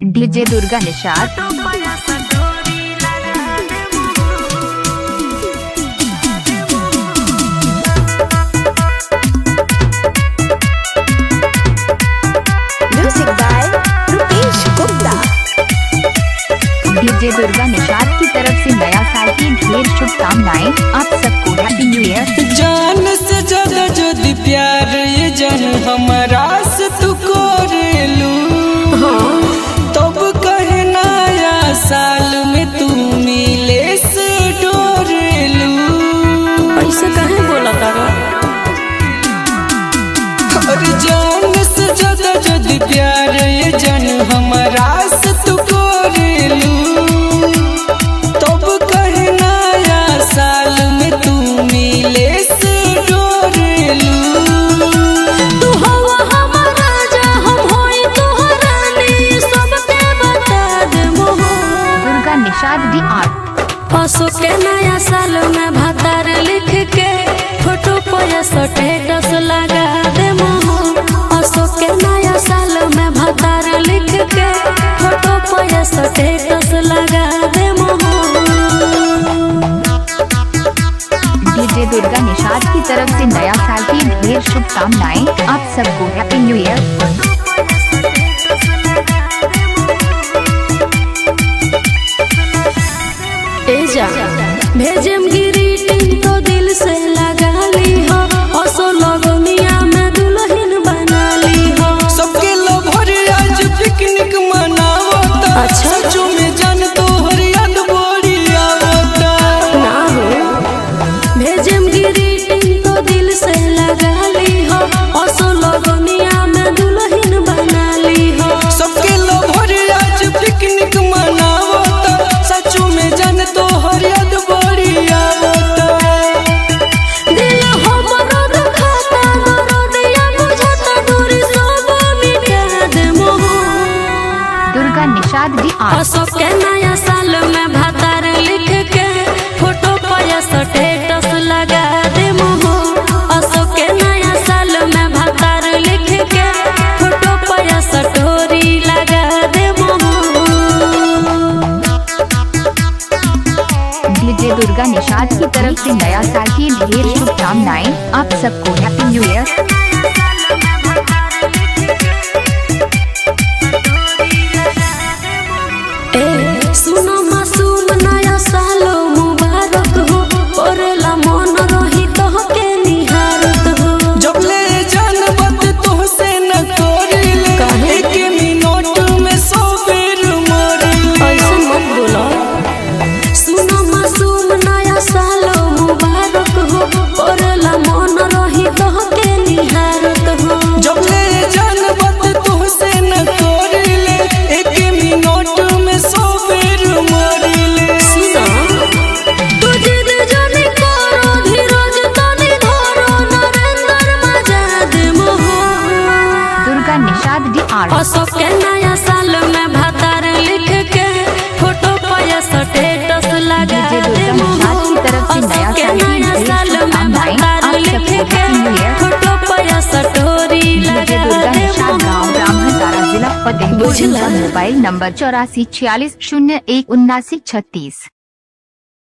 DJ Durga Nishad. Music by Rupesh Gupta. DJ Durga Nishad की तरफ से नया साल की ढेर शुभकामनाएं। आप सबको हैप्पी न्यू ईयर। जान से ज्यादा जदि प्यार ये जान हमारा से तू करेलू, तब कहे नया साल में तू मिले से डरेलू। ऐसे कहे बोला तारा? और जान से ज्यादा जदि प्यार ये जान हमारा से तू करेलू, तब कहे नया साल में तू मिले से डरेलू। तू हवा हमारा जा, हम होई तोहरा नी, सबके बता दे मोह। Durga Nishad D art. असो के नया साल में भतार लिख के फोटो पे स्टेटस लगा दे मोह। असो के नया साल में भतार लिख के फोटो पे स्टेटस लगा दे मोह। डीजे दुर्गा निषाद की तरफ से नया साल की ढेर शुभकामनाएं। आप सबको हैप्पी न्यू ईयर। भेजम ग्रीटिंग तो दिल से लगा ली हो, असो लगनिया में दुल्हन बना ली हो। सबके लोभर आज पिकनिक मनावता। अच्छा। सचो में जान तोहर याद बड़ी आवता। ना हो भेजम ग्रीटिंग तो दिल से लगा ली हो, असो लगनिया में दुल्हन बना ली हो। सबके लोभर आज पिकनिक मनावता। सचो में जान तोहर याद बड़ी आवता। दिल हमरो दुखाता, दर्दिया बुझाता, दूरी सब मिटा दे मोह। Durga Nishad D art. असो के नया साल में भतार लिख के फोटो पे स्टेटस लगा दे मोह। असो के नया साल में भतार लिख के फोटो पे स्टोरी लगा दे मोह। डीजे दुर्गा निषाद की तरफ से नया साल की ढेर शुभकामनाएं। आप सबको हैप्पी न्यू ईयर। सुनो मासूम नया साल मुबारक हो, ओरेला मन रही तोहके निहारत हो। जब ले जान बात तोहसे न करिले, काहे? एक मिनट में 100 बेर मरिले। ऐसे मत बोलो। सुनो मासूम नया साल मुबारक हो, ओरेला मन रही तोहके निहारत हो। जब ले जान बात तोहसे न करिले, एक मिनट में 100 बेर मरिले। सुनो तू जिद जानी करो, धीरज तनी धरो, नरेंद्र मजा दे मोह। Durga Nishad D art. असो के नया साल में भतार लिख के फोटो पे स्टेटस लगा डीजे दे दुर्गा निषाद की तरफ से नया के साल की नया ढेर साल में शुभकामनाएं। भतार आप लिख सबको के हैप्पी न्यू ईयर। फोटो पे स्टोरी डीजे लगा दुर्गा दे निषाद मोह। गाँव ब्राह्मणतारा जिला फतेहपुर। बुझला। Mobile number 84 46 01 79 36।